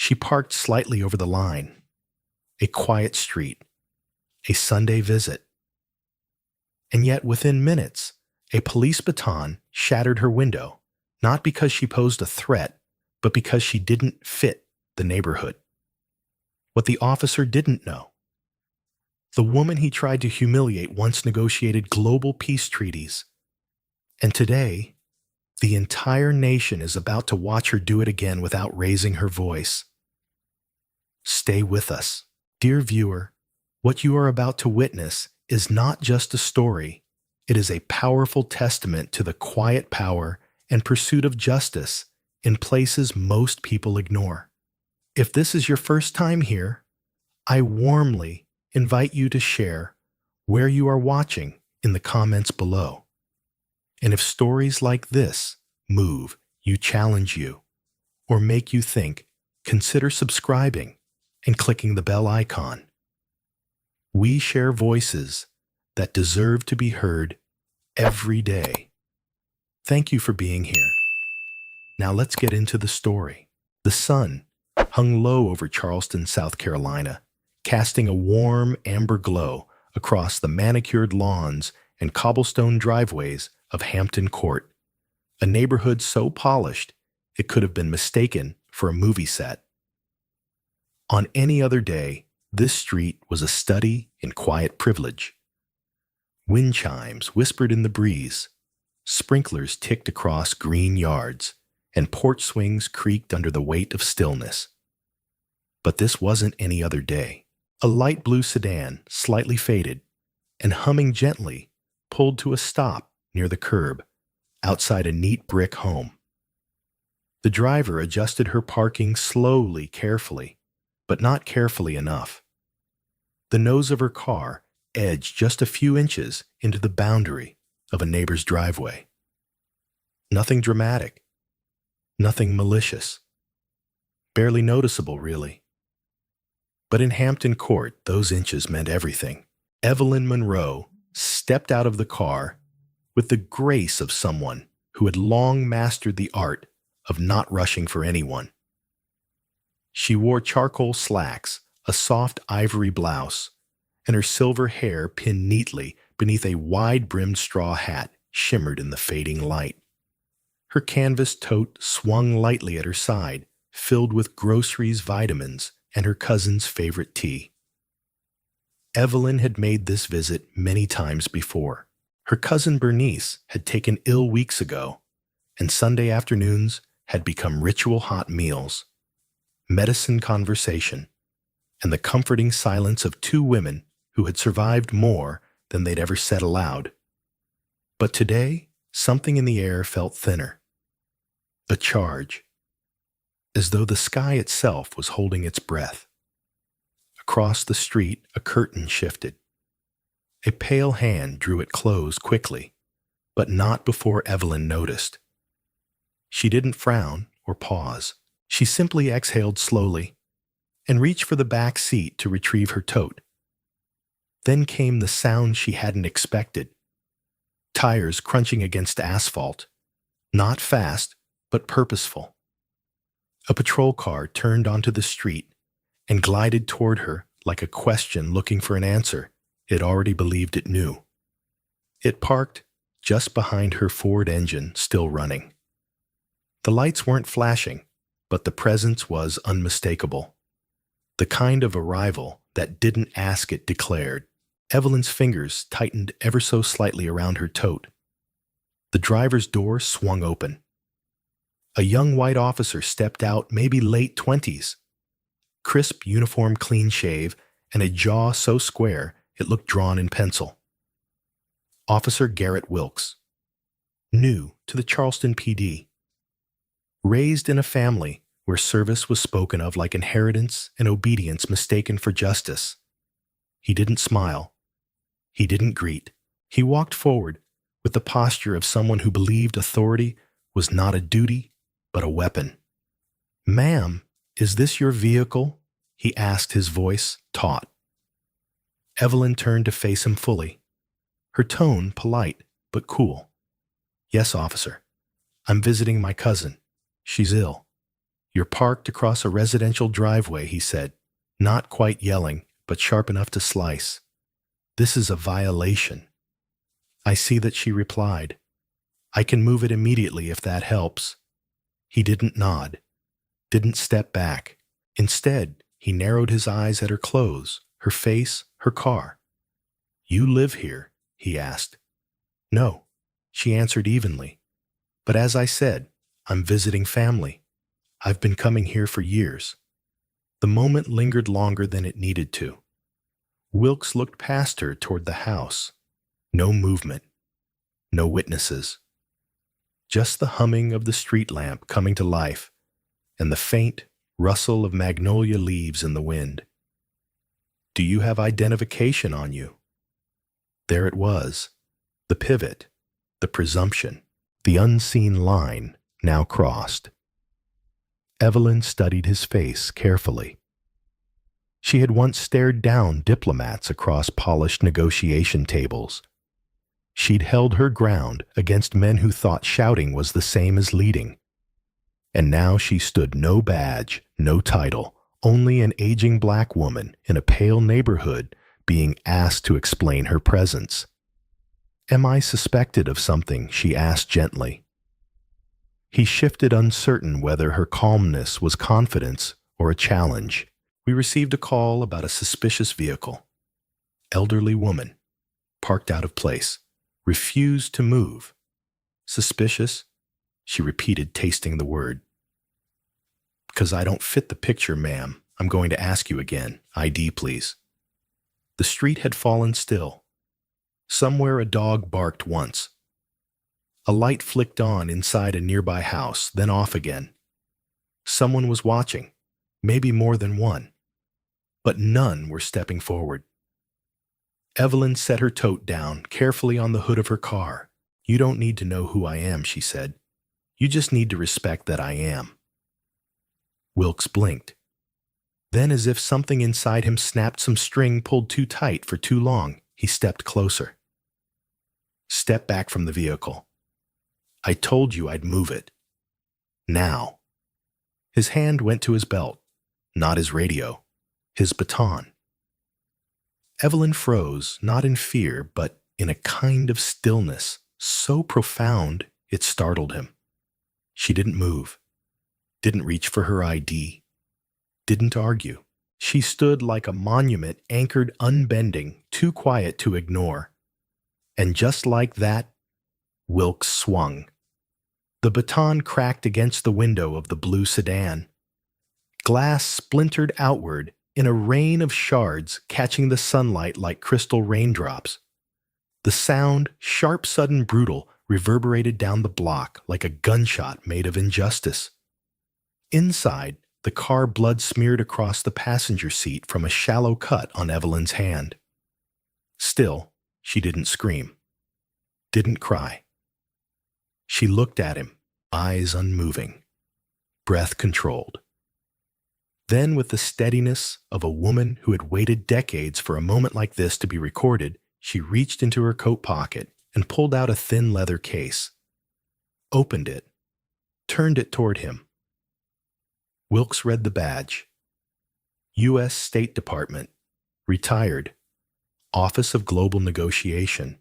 She parked slightly over the line. A quiet street. A Sunday visit. And yet within minutes, a police baton shattered her window, not because she posed a threat, but because she didn't fit the neighborhood. What the officer didn't know: the woman he tried to humiliate once negotiated global peace treaties. And today, the entire nation is about to watch her do it again without raising her voice. Stay with us. Dear viewer, what you are about to witness is not just a story. It is a powerful testament to the quiet power and pursuit of justice in places most people ignore. If this is your first time here, I warmly invite you to share where you are watching in the comments below. And if stories like this move you, challenge you, or make you think, consider subscribing and clicking the bell icon. We share voices that deserve to be heard every day. Thank you for being here. Now let's get into the story. The sun hung low over Charleston, South Carolina, casting a warm amber glow across the manicured lawns and cobblestone driveways of Hampton Court, a neighborhood so polished it could have been mistaken for a movie set. On any other day, this street was a study in quiet privilege. Wind chimes whispered in the breeze, sprinklers ticked across green yards, and porch swings creaked under the weight of stillness. But this wasn't any other day. A light blue sedan, slightly faded, and humming gently, pulled to a stop near the curb, outside a neat brick home. The driver adjusted her parking slowly, carefully, but not carefully enough. The nose of her car edged just a few inches into the boundary of a neighbor's driveway. Nothing dramatic, nothing malicious, barely noticeable, really. But in Hampton Court, those inches meant everything. Evelyn Monroe stepped out of the car with the grace of someone who had long mastered the art of not rushing for anyone. She wore charcoal slacks, a soft ivory blouse, and her silver hair pinned neatly beneath a wide-brimmed straw hat shimmered in the fading light. Her canvas tote swung lightly at her side, filled with groceries, vitamins, and her cousin's favorite tea. Evelyn had made this visit many times before. Her cousin Bernice had taken ill weeks ago, and Sunday afternoons had become ritual hot meals, medicine conversation, and the comforting silence of two women who had survived more than they'd ever said aloud. But today, something in the air felt thinner. A charge, as though the sky itself was holding its breath. Across the street, a curtain shifted. A pale hand drew it closed quickly, but not before Evelyn noticed. She didn't frown or pause. She simply exhaled slowly and reached for the back seat to retrieve her tote. Then came the sound she hadn't expected. Tires crunching against asphalt, not fast, but purposeful. A patrol car turned onto the street and glided toward her like a question looking for an answer it already believed it knew. It parked just behind her Ford engine, still running. The lights weren't flashing, but the presence was unmistakable. The kind of arrival that didn't ask, it declared. Evelyn's fingers tightened ever so slightly around her tote. The driver's door swung open. A young white officer stepped out, maybe late 20s. Crisp uniform, clean shave, and a jaw so square it looked drawn in pencil. Officer Garrett Wilkes. New to the Charleston PD. Raised in a family where service was spoken of like inheritance and obedience mistaken for justice. He didn't smile. He didn't greet. He walked forward with the posture of someone who believed authority was not a duty, but a weapon. "Ma'am, is this your vehicle?" he asked, his voice taut. Evelyn turned to face him fully, her tone polite but cool. "Yes, officer. I'm visiting my cousin. She's ill. "You're parked across a residential driveway," he said, not quite yelling, but sharp enough to slice. "This is a violation." I see that, she replied. "I can move it immediately if that helps." He didn't nod, didn't step back. Instead, he narrowed his eyes at her clothes, her face, her car. "You live here?" he asked. "No," she answered evenly. "But as I said, I'm visiting family. I've been coming here for years." The moment lingered longer than it needed to. Wilkes looked past her toward the house. No movement. No witnesses. Just the humming of the street lamp coming to life, and the faint rustle of magnolia leaves in the wind. "Do you have identification on you?" There it was, the pivot, the presumption, the unseen line now crossed. Evelyn studied his face carefully. She had once stared down diplomats across polished negotiation tables. She'd held her ground against men who thought shouting was the same as leading. And now she stood no badge, no title, only an aging black woman in a pale neighborhood being asked to explain her presence. "Am I suspected of something?" she asked gently. He shifted, uncertain whether her calmness was confidence or a challenge. "We received a call about a suspicious vehicle. Elderly woman, parked out of place, refused to move." "Suspicious?" she repeated, tasting the word. "Because I don't fit the picture, ma'am. I'm going to ask you again. ID, please." The street had fallen still. Somewhere a dog barked once. A light flicked on inside a nearby house, then off again. Someone was watching, maybe more than one, but none were stepping forward. Evelyn set her tote down carefully on the hood of her car. "You don't need to know who I am," she said. "You just need to respect that I am." Wilkes blinked. Then, as if something inside him snapped some string pulled too tight for too long, he stepped closer. "Step back from the vehicle. I told you I'd move it. Now." His hand went to his belt, not his radio, his baton. Evelyn froze, not in fear, but in a kind of stillness, so profound it startled him. She didn't move, didn't reach for her ID, didn't argue. She stood like a monument anchored unbending, too quiet to ignore. And just like that, Wilkes swung. The baton cracked against the window of the blue sedan. Glass splintered outward in a rain of shards catching the sunlight like crystal raindrops. The sound, sharp, sudden, brutal, reverberated down the block like a gunshot made of injustice. Inside, the car blood smeared across the passenger seat from a shallow cut on Evelyn's hand. Still, she didn't scream, didn't cry. She looked at him, eyes unmoving, breath controlled. Then, with the steadiness of a woman who had waited decades for a moment like this to be recorded, she reached into her coat pocket and pulled out a thin leather case, opened it, turned it toward him. Wilkes read the badge. U.S. State Department, retired, Office of Global Negotiation,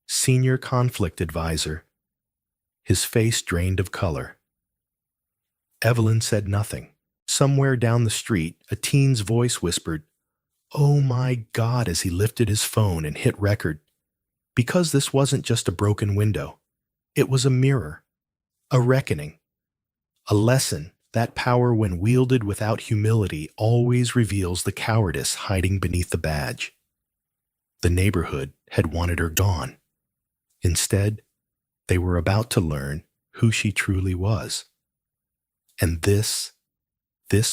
Senior Conflict Advisor. His face drained of color. Evelyn said nothing. Somewhere down the street, a teen's voice whispered, "Oh my God," as he lifted his phone and hit record. Because this wasn't just a broken window. It was a mirror, a reckoning, a lesson that power, when wielded without humility, always reveals the cowardice hiding beneath the badge. The neighborhood had wanted her gone. Instead, they were about to learn who she truly was. And this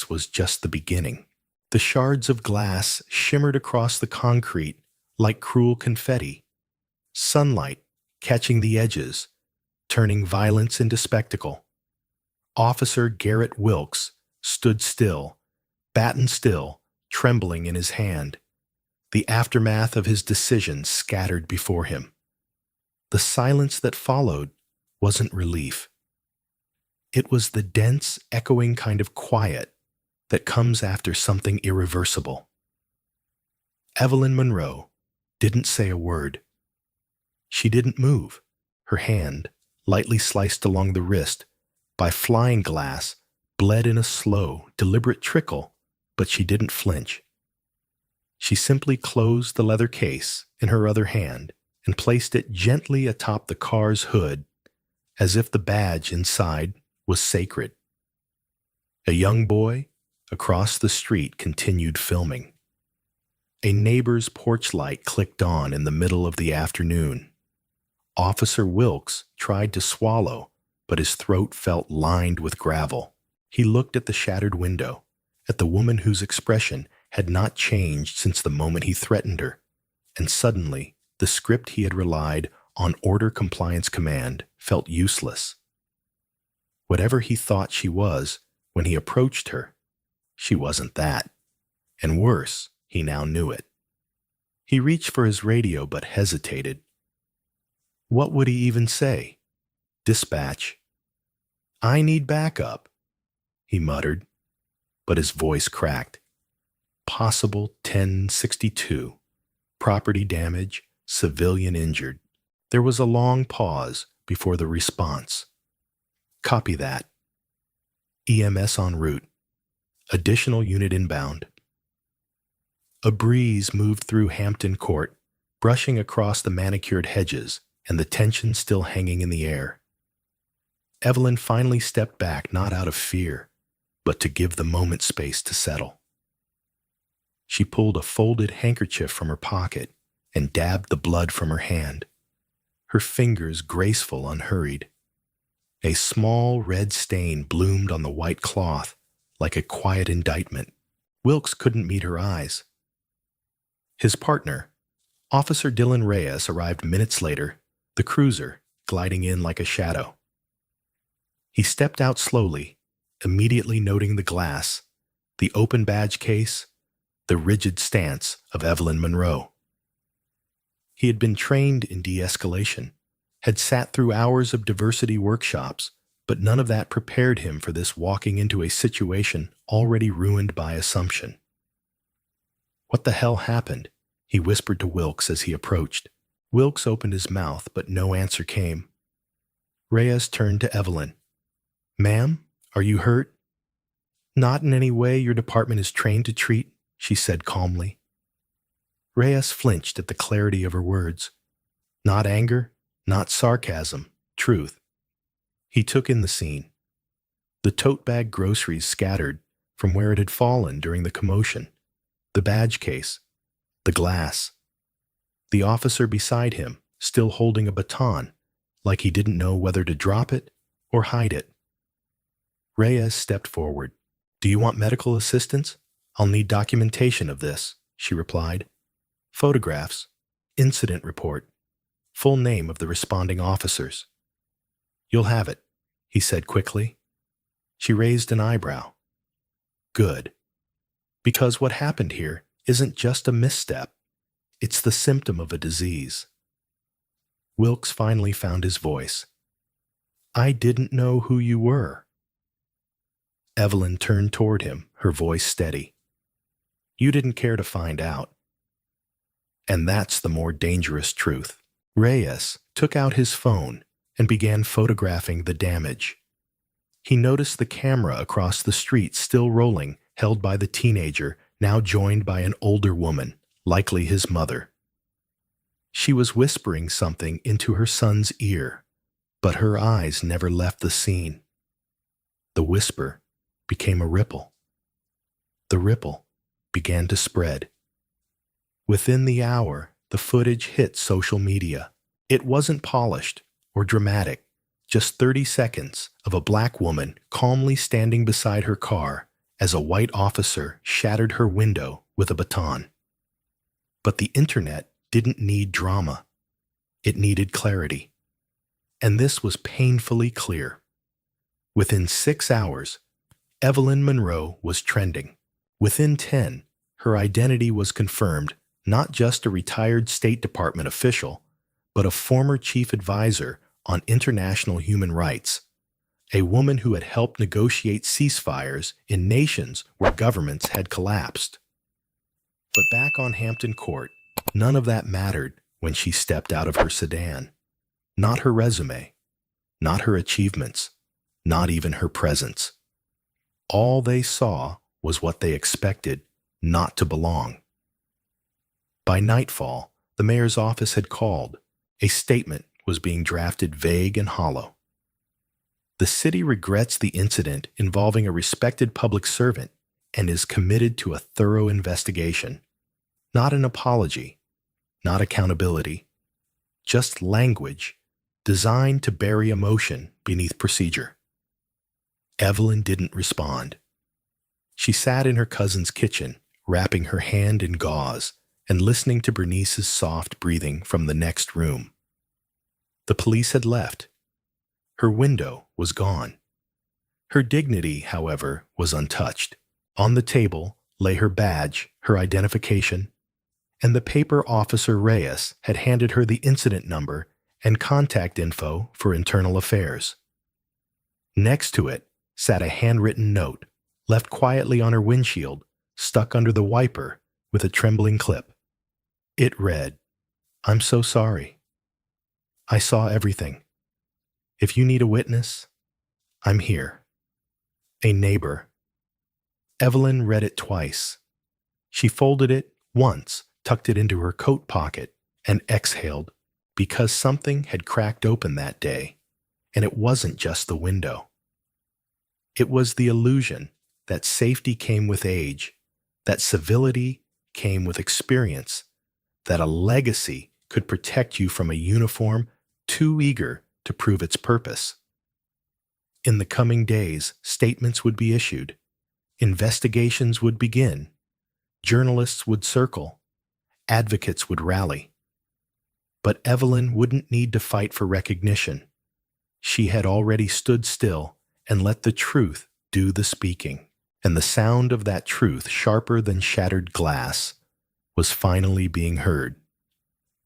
was just the beginning. The shards of glass shimmered across the concrete like cruel confetti, sunlight catching the edges, turning violence into spectacle. Officer Garrett Wilkes stood still, baton still, trembling in his hand, the aftermath of his decision scattered before him. The silence that followed wasn't relief. It was the dense, echoing kind of quiet that comes after something irreversible. Evelyn Monroe didn't say a word. She didn't move. Her hand, lightly sliced along the wrist by flying glass, bled in a slow, deliberate trickle, but she didn't flinch. She simply closed the leather case in her other hand and placed it gently atop the car's hood, as if the badge inside was sacred. A young boy across the street continued filming. A neighbor's porch light clicked on in the middle of the afternoon. Officer Wilkes tried to swallow, but his throat felt lined with gravel. He looked at the shattered window, at the woman whose expression had not changed since the moment he threatened her, and suddenly the script he had relied on Order Compliance Command felt useless. Whatever he thought she was when he approached her, she wasn't that. And worse, he now knew it. He reached for his radio but hesitated. What would he even say? Dispatch. I need backup, he muttered, but his voice cracked. Possible 1062. Property damage, civilian injured. There was a long pause before the response. Copy that. EMS en route. Additional unit inbound. A breeze moved through Hampton Court, brushing across the manicured hedges and the tension still hanging in the air. Evelyn finally stepped back, not out of fear, but to give the moment space to settle. She pulled a folded handkerchief from her pocket and dabbed the blood from her hand, her fingers graceful, unhurried. A small red stain bloomed on the white cloth like a quiet indictment. Wilkes couldn't meet her eyes. His partner, Officer Dylan Reyes, arrived minutes later, the cruiser gliding in like a shadow. He stepped out slowly, immediately noting the glass, the open badge case, the rigid stance of Evelyn Monroe. He had been trained in de-escalation, had sat through hours of diversity workshops, but none of that prepared him for this walking into a situation already ruined by assumption. What the hell happened? He whispered to Wilkes as he approached. Wilkes opened his mouth, but no answer came. Reyes turned to Evelyn. Ma'am, are you hurt? Not in any way your department is trained to treat, she said calmly. Reyes flinched at the clarity of her words. Not anger, not sarcasm, truth. He took in the scene. The tote bag groceries scattered from where it had fallen during the commotion, the badge case, the glass. The officer beside him, still holding a baton, like he didn't know whether to drop it or hide it. Reyes stepped forward. Do you want medical assistance? I'll need documentation of this, she replied. Photographs, incident report, full name of the responding officers. You'll have it, he said quickly. She raised an eyebrow. Good. Because what happened here isn't just a misstep. It's the symptom of a disease. Wilkes finally found his voice. I didn't know who you were. Evelyn turned toward him, her voice steady. You didn't care to find out. And that's the more dangerous truth. Reyes took out his phone and began photographing the damage. He noticed the camera across the street still rolling, held by the teenager, now joined by an older woman, likely his mother. She was whispering something into her son's ear, but her eyes never left the scene. The whisper became a ripple. The ripple began to spread. Within the hour, the footage hit social media. It wasn't polished or dramatic, just 30 seconds of a black woman calmly standing beside her car as a white officer shattered her window with a baton. But the internet didn't need drama. It needed clarity. And this was painfully clear. Within 6 hours, Evelyn Monroe was trending. Within 10, her identity was confirmed, not just a retired State Department official, but a former chief advisor on international human rights, a woman who had helped negotiate ceasefires in nations where governments had collapsed. But back on Hampton Court, none of that mattered when she stepped out of her sedan. Not her resume, not her achievements, not even her presence. All they saw was what they expected not to belong. By nightfall, the mayor's office had called. A statement was being drafted, vague and hollow. The city regrets the incident involving a respected public servant and is committed to a thorough investigation. Not an apology, not accountability, just language designed to bury emotion beneath procedure. Evelyn didn't respond. She sat in her cousin's kitchen, wrapping her hand in gauze and listening to Bernice's soft breathing from the next room. The police had left. Her window was gone. Her dignity, however, was untouched. On the table lay her badge, her identification, and the paper Officer Reyes had handed her the incident number and contact info for internal affairs. Next to it sat a handwritten note, left quietly on her windshield, stuck under the wiper with a trembling clip. It read, "I'm so sorry. I saw everything. If you need a witness, I'm here. A neighbor." Evelyn read it twice. She folded it once, tucked it into her coat pocket, and exhaled because something had cracked open that day, and it wasn't just the window. It was the illusion that safety came with age, that civility came with experience, that a legacy could protect you from a uniform too eager to prove its purpose. In the coming days, statements would be issued, investigations would begin, journalists would circle, advocates would rally. But Evelyn wouldn't need to fight for recognition. She had already stood still and let the truth do the speaking, and the sound of that truth, sharper than shattered glass, was finally being heard.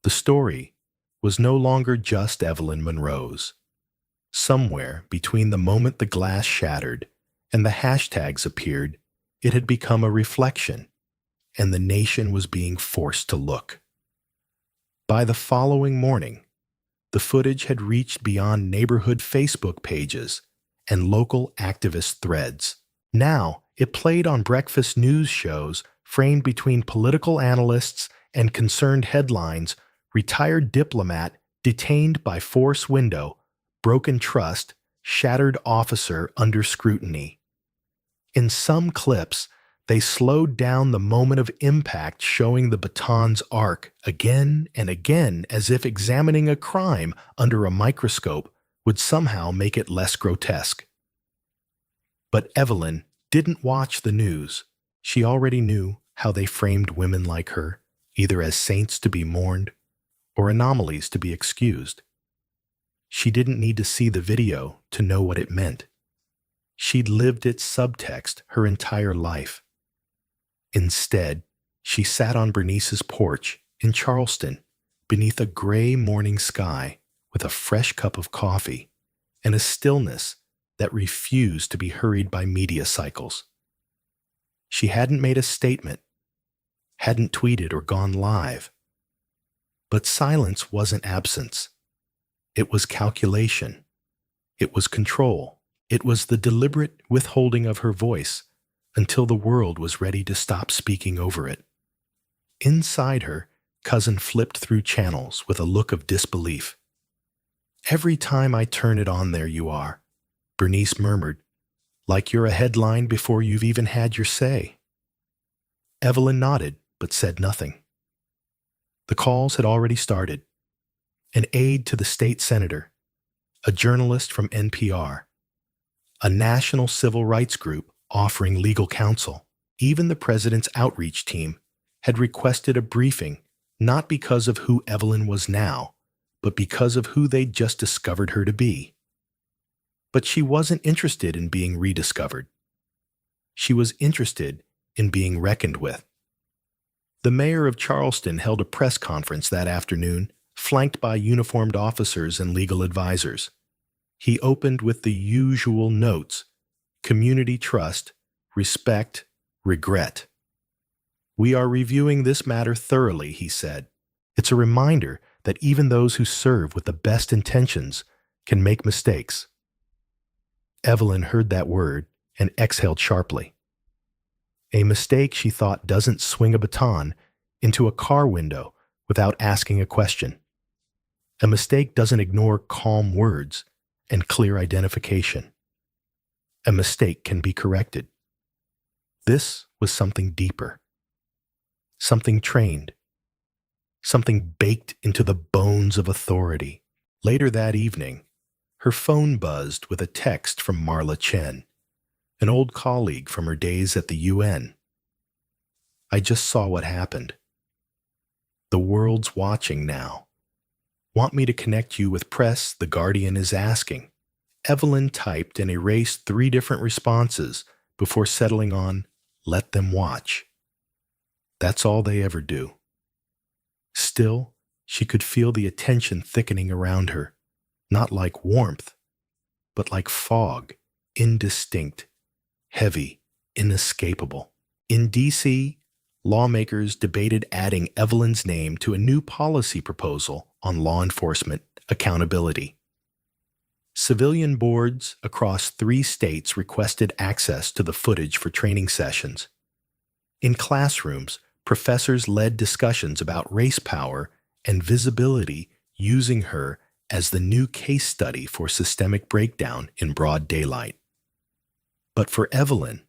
The story was no longer just Evelyn Monroe's. Somewhere between the moment the glass shattered and the hashtags appeared, it had become a reflection, and the nation was being forced to look. By the following morning, the footage had reached beyond neighborhood Facebook pages and local activist threads. Now, it played on breakfast news shows framed between political analysts and concerned headlines: retired diplomat detained by force window, broken trust, shattered officer under scrutiny. In some clips, they slowed down the moment of impact, showing the baton's arc again and again, as if examining a crime under a microscope would somehow make it less grotesque. But Evelyn didn't watch the news. She already knew how they framed women like her, either as saints to be mourned or anomalies to be excused. She didn't need to see the video to know what it meant. She'd lived its subtext her entire life. Instead, she sat on Bernice's porch in Charleston beneath a gray morning sky with a fresh cup of coffee and a stillness that refused to be hurried by media cycles. She hadn't made a statement, hadn't tweeted or gone live. But silence wasn't absence. It was calculation. It was control. It was the deliberate withholding of her voice until the world was ready to stop speaking over it. Inside her, Cousin flipped through channels with a look of disbelief. "Every time I turn it on, there you are," Bernice murmured, "like you're a headline before you've even had your say." Evelyn nodded, but said nothing. The calls had already started. An aide to the state senator, a journalist from NPR, a national civil rights group offering legal counsel. Even the president's outreach team had requested a briefing, not because of who Evelyn was now, but because of who they'd just discovered her to be. But she wasn't interested in being rediscovered. She was interested in being reckoned with. The mayor of Charleston held a press conference that afternoon, flanked by uniformed officers and legal advisors. He opened with the usual notes: community trust, respect, regret. "We are reviewing this matter thoroughly," he said. "It's a reminder that even those who serve with the best intentions can make mistakes." Evelyn heard that word and exhaled sharply. A mistake, she thought, doesn't swing a baton into a car window without asking a question. A mistake doesn't ignore calm words and clear identification. A mistake can be corrected. This was something deeper, something trained, something baked into the bones of authority. Later that evening, her phone buzzed with a text from Marla Chen, an old colleague from her days at the UN. "I just saw what happened. The world's watching now. Want me to connect you with press? The Guardian is asking." Evelyn typed and erased 3 different responses before settling on, "Let them watch." That's all they ever do. Still, she could feel the attention thickening around her, not like warmth, but like fog, indistinct, heavy, inescapable. In D.C., lawmakers debated adding Evelyn's name to a new policy proposal on law enforcement accountability. Civilian boards across 3 states requested access to the footage for training sessions. In classrooms, professors led discussions about race power and visibility, using her as the new case study for systemic breakdown in broad daylight. But for Evelyn,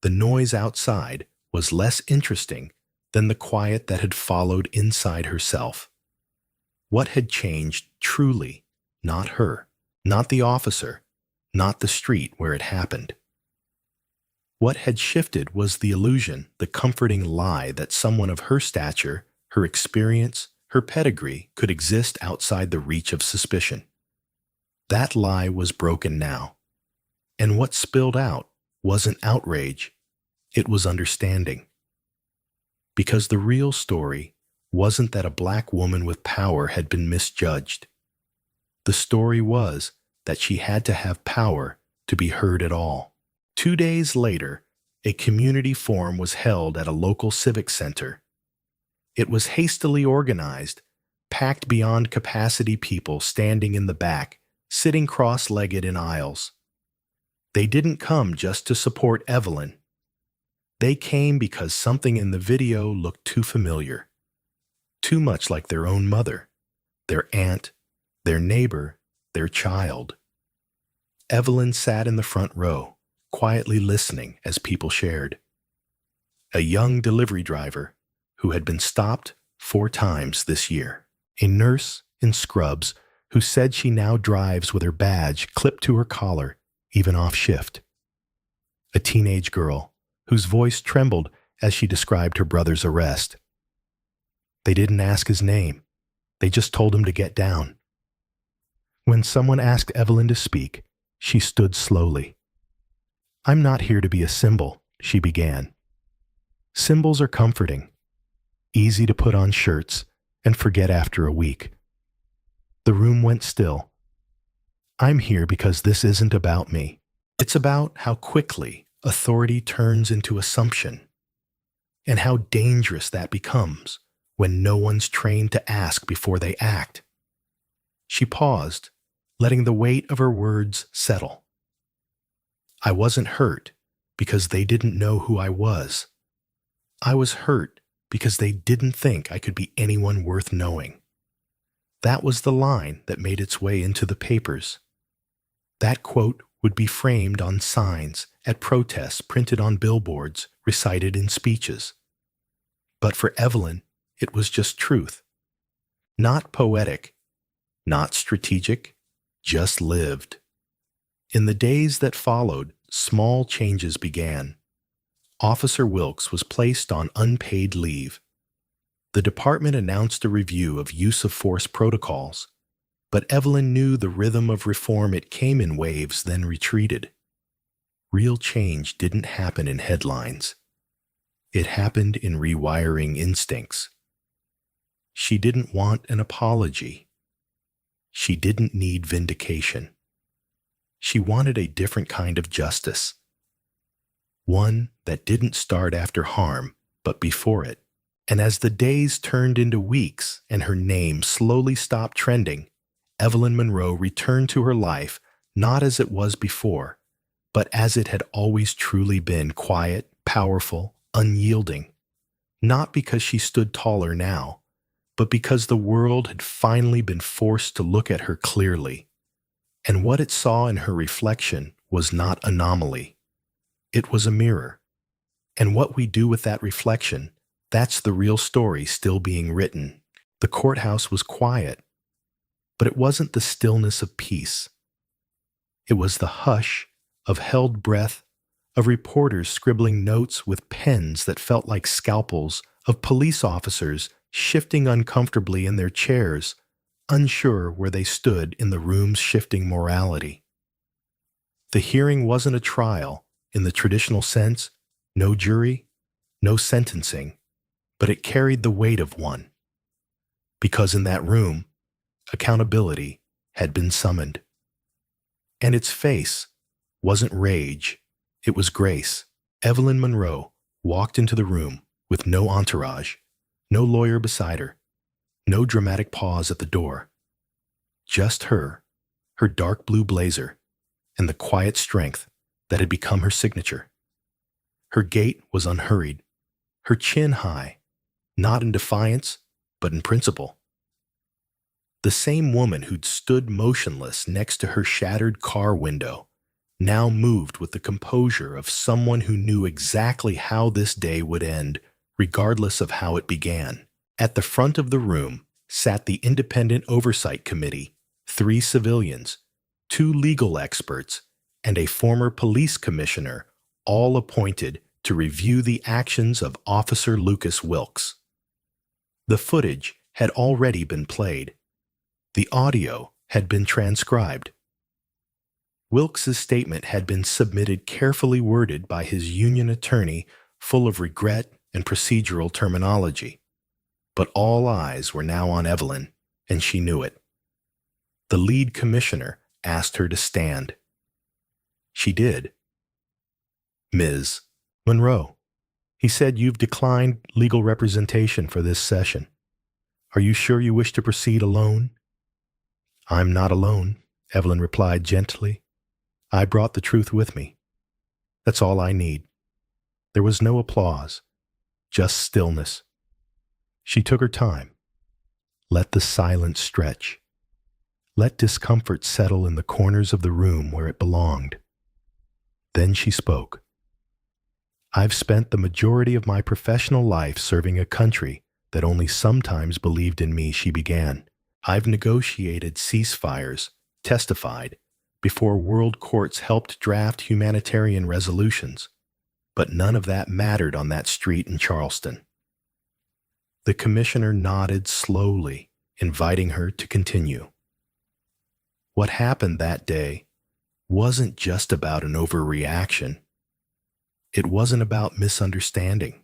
the noise outside was less interesting than the quiet that had followed inside herself. What had changed truly? Not her, not the officer, not the street where it happened. What had shifted was the illusion, the comforting lie that someone of her stature, her experience, her pedigree could exist outside the reach of suspicion. That lie was broken now. And what spilled out wasn't outrage, it was understanding. Because the real story wasn't that a black woman with power had been misjudged. The story was that she had to have power to be heard at all. 2 days later, a community forum was held at a local civic center. It was hastily organized, packed beyond capacity, people standing in the back, sitting cross-legged in aisles. They didn't come just to support Evelyn. They came because something in the video looked too familiar, too much like their own mother, their aunt, their neighbor, their child. Evelyn sat in the front row, quietly listening as people shared. A young delivery driver who had been stopped 4 times this year. A nurse in scrubs who said she now drives with her badge clipped to her collar, even off shift. A teenage girl whose voice trembled as she described her brother's arrest. They didn't ask his name. They just told him to get down. When someone asked Evelyn to speak, she stood slowly. "I'm not here to be a symbol," she began. "Symbols are comforting, easy to put on shirts and forget after a week." The room went still. "I'm here because this isn't about me. It's about how quickly authority turns into assumption, and how dangerous that becomes when no one's trained to ask before they act." She paused, letting the weight of her words settle. "I wasn't hurt because they didn't know who I was. I was hurt because they didn't think I could be anyone worth knowing." That was the line that made its way into the papers. That quote would be framed on signs, at protests, printed on billboards, recited in speeches. But for Evelyn, it was just truth. Not poetic, not strategic, just lived. In the days that followed, small changes began. Officer Wilkes was placed on unpaid leave. The department announced a review of use of force protocols, but Evelyn knew the rhythm of reform. It came in waves, then retreated. Real change didn't happen in headlines. It happened in rewiring instincts. She didn't want an apology. She didn't need vindication. She wanted a different kind of justice, one that didn't start after harm, but before it. And as the days turned into weeks and her name slowly stopped trending, Evelyn Monroe returned to her life not as it was before, but as it had always truly been: quiet, powerful, unyielding. Not because she stood taller now, but because the world had finally been forced to look at her clearly. And what it saw in her reflection was not anomaly. It was a mirror. And what we do with that reflection, that's the real story still being written. The courthouse was quiet, but it wasn't the stillness of peace. It was the hush of held breath, of reporters scribbling notes with pens that felt like scalpels, of police officers shifting uncomfortably in their chairs, unsure where they stood in the room's shifting morality. The hearing wasn't a trial in the traditional sense, no jury, no sentencing, but it carried the weight of one. Because in that room, accountability had been summoned. And its face wasn't rage, it was grace. Evelyn Monroe walked into the room with no entourage, no lawyer beside her, no dramatic pause at the door. Just her dark blue blazer, and the quiet strength that had become her signature. Her gait was unhurried, her chin high, not in defiance, but in principle. The same woman who'd stood motionless next to her shattered car window now moved with the composure of someone who knew exactly how this day would end, regardless of how it began. At the front of the room sat the Independent Oversight Committee, 3 civilians, 2 legal experts, and a former police commissioner, all appointed to review the actions of Officer Lucas Wilkes. The footage had already been played. The audio had been transcribed. Wilkes's statement had been submitted carefully worded by his union attorney, full of regret and procedural terminology. But all eyes were now on Evelyn, and she knew it. The lead commissioner asked her to stand. She did. "Ms. Monroe, he said you've declined legal representation for this session. Are you sure you wish to proceed alone?" "I'm not alone," Evelyn replied gently. "I brought the truth with me. That's all I need." There was no applause, just stillness. She took her time. Let the silence stretch. Let discomfort settle in the corners of the room where it belonged. Then she spoke. "I've spent the majority of my professional life serving a country that only sometimes believed in me," she began. "I've negotiated ceasefires, testified, before world courts helped draft humanitarian resolutions, but none of that mattered on that street in Charleston." The commissioner nodded slowly, inviting her to continue. What happened that day wasn't just about an overreaction. It wasn't about misunderstanding.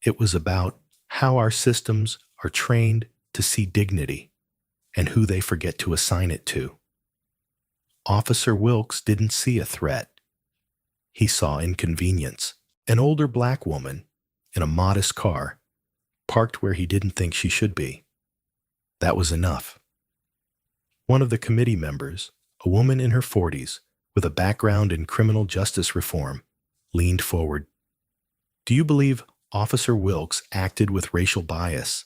It was about how our systems are trained to see dignity and who they forget to assign it to. Officer Wilkes didn't see a threat. He saw inconvenience. An older black woman in a modest car, parked where he didn't think she should be. That was enough. One of the committee members, a woman in her 40s with a background in criminal justice reform, leaned forward. "Do you believe Officer Wilkes acted with racial bias?"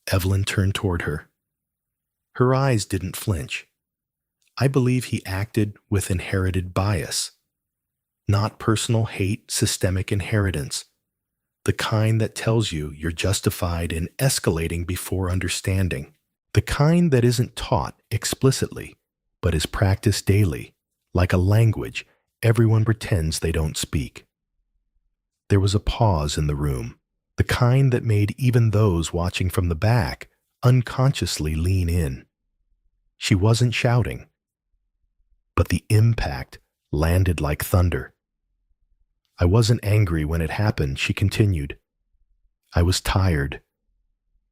Evelyn turned toward her. Her eyes didn't flinch. "I believe he acted with inherited bias. Not personal hate, systemic inheritance. The kind that tells you you're justified in escalating before understanding. The kind that isn't taught explicitly, but is practiced daily, like a language everyone pretends they don't speak." There was a pause in the room, the kind that made even those watching from the back unconsciously lean in. She wasn't shouting, but the impact landed like thunder. "I wasn't angry when it happened," she continued. "I was tired.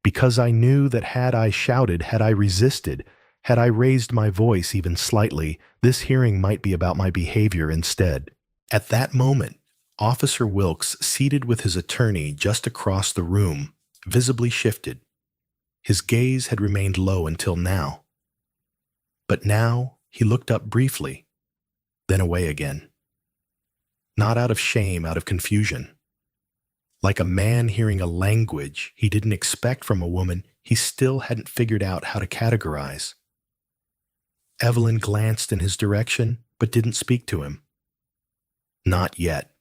Because I knew that had I shouted, had I resisted, Had I raised my voice even slightly, this hearing might be about my behavior instead. At that moment, Officer Wilkes, seated with his attorney just across the room, visibly shifted. His gaze had remained low until now. But now he looked up briefly, then away again. Not out of shame, out of confusion. Like a man hearing a language he didn't expect from a woman he still hadn't figured out how to categorize. Evelyn glanced in his direction, but didn't speak to him. Not yet.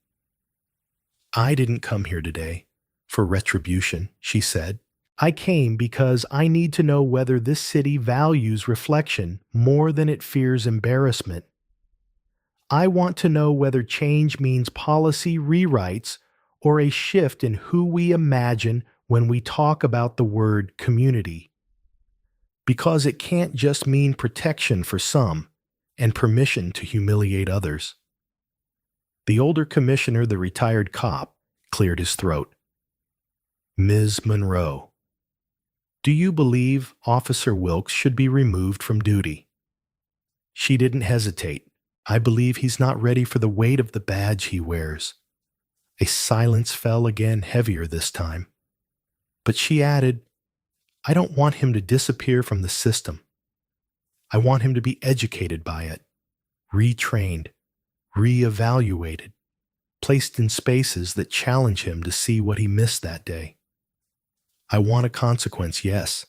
I didn't come here today for retribution, she said. I came because I need to know whether this city values reflection more than it fears embarrassment. I want to know whether change means policy rewrites or a shift in who we imagine when we talk about the word community. Because it can't just mean protection for some and permission to humiliate others. The older commissioner, the retired cop, cleared his throat. Ms. Monroe, do you believe Officer Wilkes should be removed from duty? She didn't hesitate. I believe he's not ready for the weight of the badge he wears. A silence fell again, heavier this time. But she added, I don't want him to disappear from the system. I want him to be educated by it, retrained, reevaluated, placed in spaces that challenge him to see what he missed that day. I want a consequence, yes,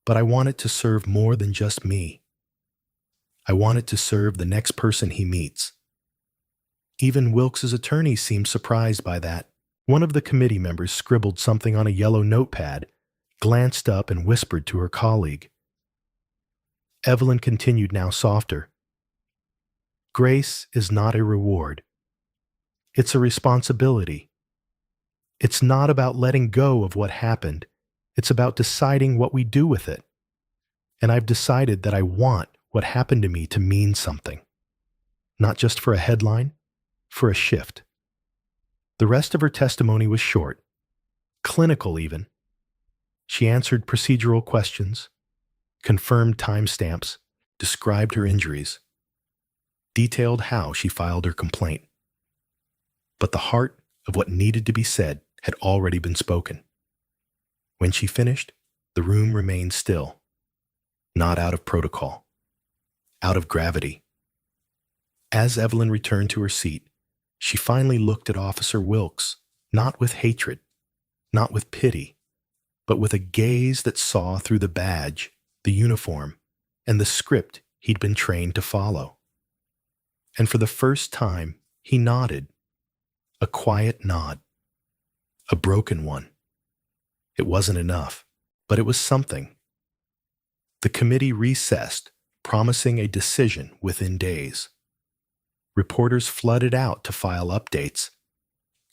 but I want it to serve more than just me. I want it to serve the next person he meets. Even Wilkes' attorney seemed surprised by that. One of the committee members scribbled something on a yellow notepad, glanced up and whispered to her colleague. Evelyn continued now softer. Grace is not a reward. It's a responsibility. It's not about letting go of what happened. It's about deciding what we do with it. And I've decided that I want what happened to me to mean something. Not just for a headline, for a shift. The rest of her testimony was short, clinical even. She answered procedural questions, confirmed timestamps, described her injuries, detailed how she filed her complaint. But the heart of what needed to be said had already been spoken. When she finished, the room remained still, not out of protocol, out of gravity. As Evelyn returned to her seat, she finally looked at Officer Wilkes, not with hatred, not with pity, but with a gaze that saw through the badge, the uniform, and the script he'd been trained to follow. And for the first time, he nodded, a quiet nod, a broken one. It wasn't enough, but it was something. The committee recessed, promising a decision within days. Reporters flooded out to file updates.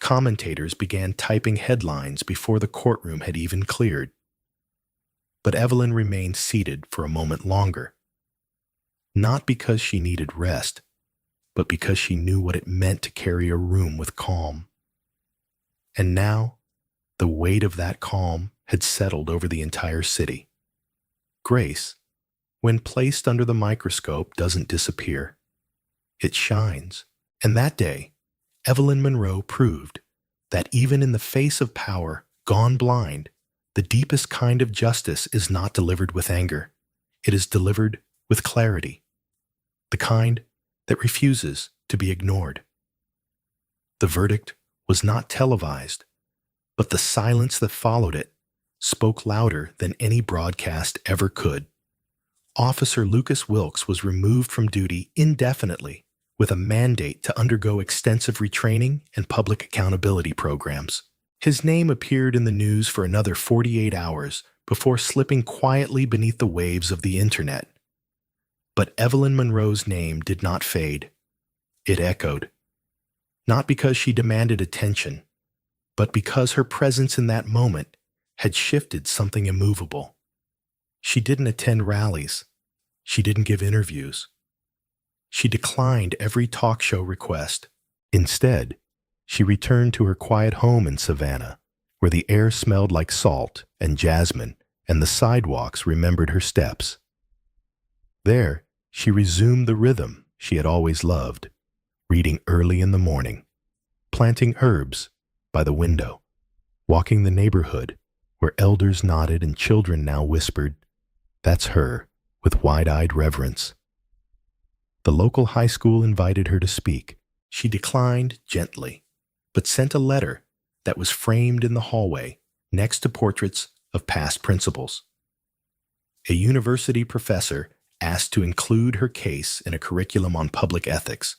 Commentators began typing headlines before the courtroom had even cleared. But Evelyn remained seated for a moment longer. Not because she needed rest, but because she knew what it meant to carry a room with calm. And now, the weight of that calm had settled over the entire city. Grace, when placed under the microscope, doesn't disappear. It shines. And that day, Evelyn Monroe proved that even in the face of power gone blind, the deepest kind of justice is not delivered with anger. It is delivered with clarity. The kind that refuses to be ignored. The verdict was not televised, but the silence that followed it spoke louder than any broadcast ever could. Officer Lucas Wilkes was removed from duty indefinitely with a mandate to undergo extensive retraining and public accountability programs. His name appeared in the news for another 48 hours before slipping quietly beneath the waves of the internet. But Evelyn Monroe's name did not fade. It echoed. Not because she demanded attention, but because her presence in that moment had shifted something immovable. She didn't attend rallies. She didn't give interviews. She declined every talk show request. Instead, she returned to her quiet home in Savannah, where the air smelled like salt and jasmine, and the sidewalks remembered her steps. There, she resumed the rhythm she had always loved, reading early in the morning, planting herbs by the window, walking the neighborhood where elders nodded and children now whispered, "That's her," with wide-eyed reverence. The local high school invited her to speak. She declined gently, but sent a letter that was framed in the hallway next to portraits of past principals. A university professor asked to include her case in a curriculum on public ethics.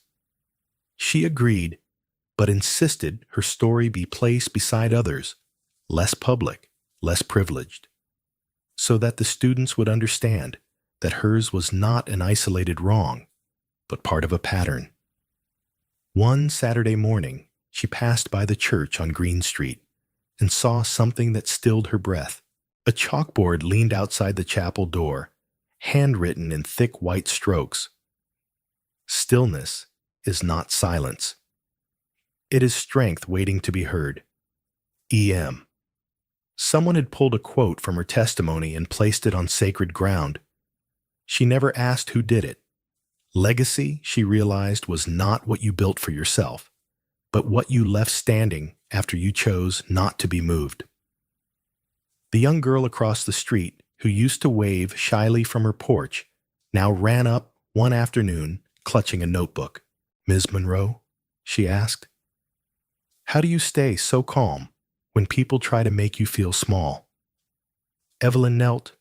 She agreed, but insisted her story be placed beside others, less public, less privileged, so that the students would understand that hers was not an isolated wrong, but part of a pattern. One Saturday morning, she passed by the church on Green Street and saw something that stilled her breath. A chalkboard leaned outside the chapel door, handwritten in thick white strokes. Stillness is not silence. It is strength waiting to be heard. E.M. Someone had pulled a quote from her testimony and placed it on sacred ground. She never asked who did it. Legacy, she realized, was not what you built for yourself, but what you left standing after you chose not to be moved. The young girl across the street, who used to wave shyly from her porch, now ran up one afternoon clutching a notebook. "Ms. Monroe," she asked, "how do you stay so calm when people try to make you feel small?" Evelyn knelt,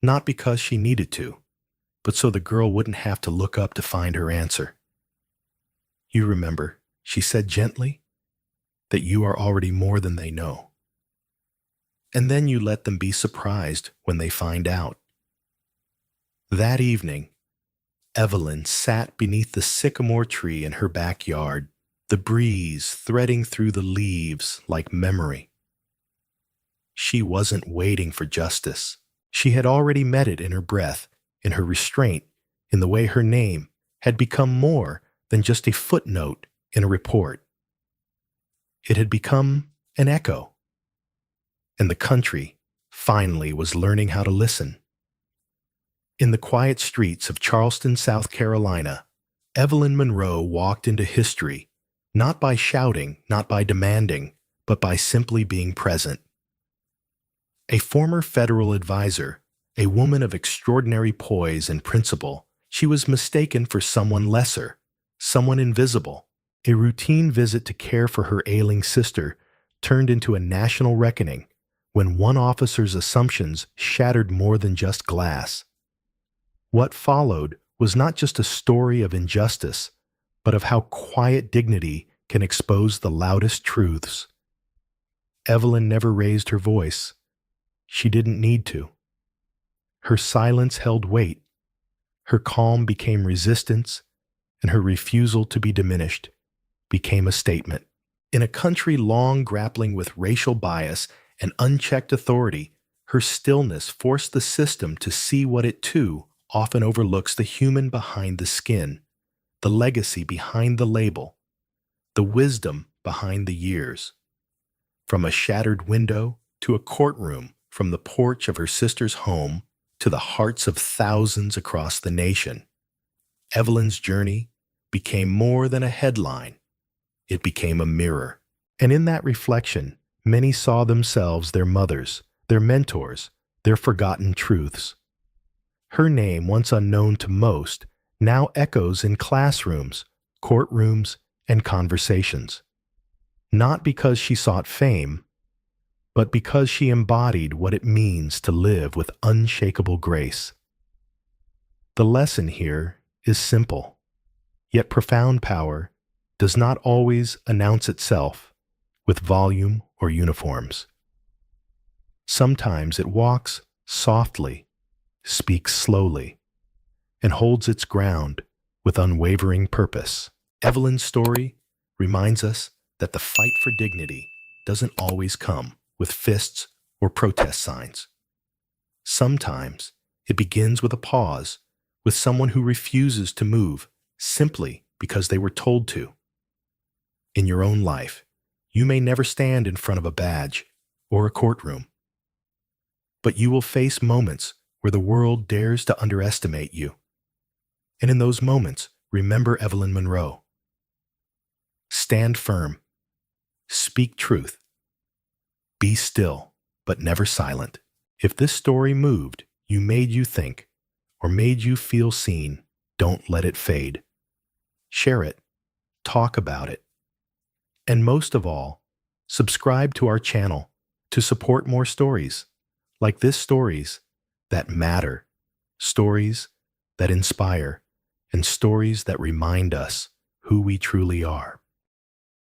not because she needed to, but so the girl wouldn't have to look up to find her answer. "You remember," she said gently, "that you are already more than they know. And then you let them be surprised when they find out." That evening, Evelyn sat beneath the sycamore tree in her backyard, the breeze threading through the leaves like memory. She wasn't waiting for justice. She had already met it in her breath, in her restraint, in the way her name had become more than just a footnote in a report. It had become an echo. And the country, finally, was learning how to listen. In the quiet streets of Charleston, South Carolina, Evelyn Monroe walked into history, not by shouting, not by demanding, but by simply being present. A former federal advisor, a woman of extraordinary poise and principle, she was mistaken for someone lesser, someone invisible. A routine visit to care for her ailing sister turned into a national reckoning when one officer's assumptions shattered more than just glass. What followed was not just a story of injustice, but of how quiet dignity can expose the loudest truths. Evelyn never raised her voice. She didn't need to. Her silence held weight. Her calm became resistance, and her refusal to be diminished became a statement. In a country long grappling with racial bias and unchecked authority, her stillness forced the system to see what it too often overlooks: the human behind the skin, the legacy behind the label, the wisdom behind the years. From a shattered window to a courtroom, from the porch of her sister's home to the hearts of thousands across the nation, Evelyn's journey became more than a headline. It became a mirror. And in that reflection, many saw themselves, their mothers, their mentors, their forgotten truths. Her name, once unknown to most, now echoes in classrooms, courtrooms, and conversations. Not because she sought fame, but because she embodied what it means to live with unshakable grace. The lesson here is simple, yet profound. Power does not always announce itself with volume or uniforms. Sometimes it walks softly, speaks slowly, and holds its ground with unwavering purpose. Evelyn's story reminds us that the fight for dignity doesn't always come with fists or protest signs. Sometimes it begins with a pause, with someone who refuses to move simply because they were told to. In your own life, you may never stand in front of a badge or a courtroom, but you will face moments where the world dares to underestimate you, And in those moments, remember Evelyn Monroe. Stand firm. Speak truth. Be still, but never silent. If this story moved you, made you think, or made you feel seen, don't let it fade. Share it. Talk about it. And most of all, subscribe to our channel to support more stories like this, stories that matter, stories that inspire, and stories that remind us who we truly are.